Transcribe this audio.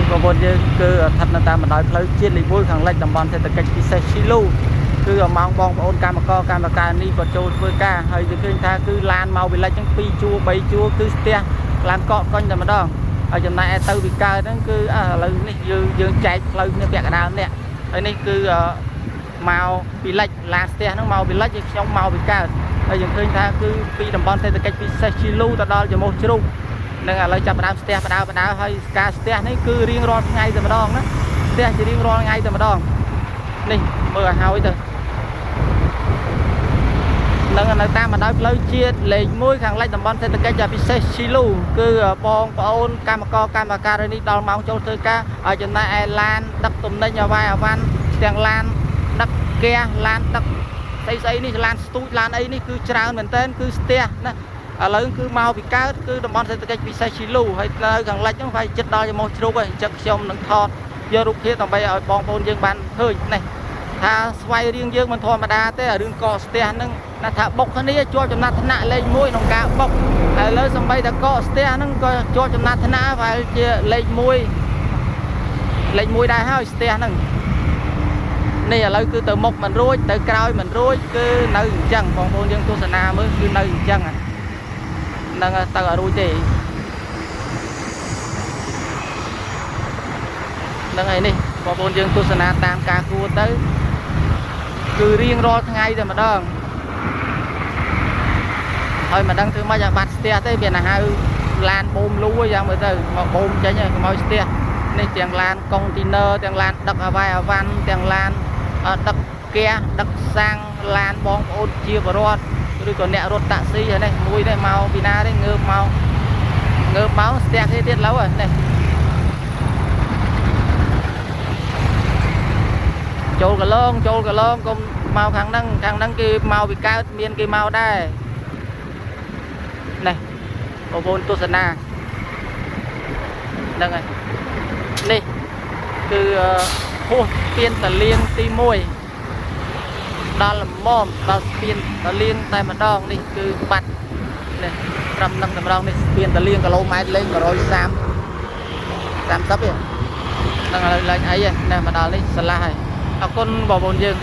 នេះបងប្អូនយើងគឺស្ថិតនៅតាមបណ្ដោយផ្លូវជាតិលេខ1ខាងលិចតំបន់សេដ្ឋកិច្ចពិសេសឈីឡូគឺម៉ោងបងប្អូនកម្មការនេះក៏ចូលធ្វើការហើយយើងឃើញថាគឺឡានមកពីលិចហ្នឹង2ជួរ3ជួរគឺស្ទះឡានកកកុញតែម្ដងហើយចំណែកទៅពីកើតហ្នឹងគឺឥឡូវនេះយើងចែកផ្លូវគ្នាពាក់កណ្ដាលនេះហើយនេះគឺមកពីលិចឡានស្ទះហ្នឹងមកពីលិចហើយខ្ញុំមកពីកើតហើយយើងឃើញថាគឺពីតំបន់សេដ្ឋកិច្ចពិសេសឈីឡូទៅដល់ចមុះជ្រូកនឹងឥឡូវចាប់ផ្ដើមស្ទះបដៅហើយការស្ទះនេះគឺរៀងរាល់ថ្ងៃតែម្ដងណាស្ទះជារៀងរាល់ថ្ងៃតែម្ដងនេះមើលឲ្យហើយទៅនឹងនៅតាមបណ្ដោយផ្លូវជាតិលេខ1ខាងលិចតំបន់សេដ្ឋកិច្ចពិសេសឈីឡូគឺបងប្អូនកម្មការនេះដល់ម៉ោងចូលធ្វើការឲ្យចំណែកឯឡានដឹកទំនិញអាវ៉ាន់ទាំងឡានដឹកហ្គាសឡានដឹកស្អីនេះឡានស្ទូចឡានអីនេះគឺច្រើនមែនទែនគឺស្ទះណាឥឡូវគឺមកពីកើតគឺតំបន់សេដ្ឋកិច្ចពិសេសឈីឡូហើយនៅខាងលិចហ្នឹងវាចិត្តដល់ចមុះជ្រូកហើយអញ្ចឹងខ្ញុំនឹងថតយករូបភាពដើម្បីឲ្យបងប្អូនយើងបានឃើញនេះថាស្វ័យរៀងយើងមិនធម្មតាទេរឿងកកស្ទះហ្នឹងណាថាបុកគ្នាជាប់ចំណាត់ថ្នាក់លេខ1ក្នុងការបុកហើយឥឡូវសំបីតែកកស្ទះហ្នឹងក៏ជាប់ចំណាត់ថ្នាក់ប្រហែលជាលេខ1ដែរហើយស្ទះហ្នឹងនេះឥឡូវគឺទៅមុខមិនរួចទៅក្រោយមិនរួចគឺនៅអញ្ចឹងបងប្អូនយើងទស្សនាមើលគឺនៅអញ្ចឹងនឹងទៅអត់រួចទេនឹងឯនេះបងប្អូនយើងទស្សនាតាមការគួរទៅគឺរៀងរាល់ថ្ងៃតែម្ដងហើយមិនដឹងធ្វើម៉េចឲ្យបាត់ស្ទះទេវាហៅឡានបូមលូយ៉ាងមើលទៅមកបូមចេញហើយកុំឲ្យស្ទះនេះទាំងឡានកុងទីន័រទាំងឡានដឹកអាវ៉ាន់ទាំងឡានដឹកហ្គាសដឹកសាំងឡានបងប្អូនជាបរិវត្តឬក៏អ្នករត់តាក់ស៊ីហើយនេះមួយនេះមកពីណាទេងើបមកស្ទះគេទៀតឡូវនេះចូលកឡងកុំមកខាងហ្នឹងគេមកពីកើតមានគេមកដែរនេះបងប្អូនទស្សនាហ្នឹងហើយនេះគឺហួសស្ពានតាលៀងទី1ដល់ល្មមដល់ស្ពានតាលៀងតែម្ដងនេះគឺបាត់នេះត្រឹមនឹងតែម្ដងនេះស្ពានតាលៀងគីឡូម៉ែត្រលេខ130ទេហ្នឹងឥឡូវលេខអីហ្នឹងមកដល់នេះឆ្លាស់ហើយអរគុណបងប្អូនយើង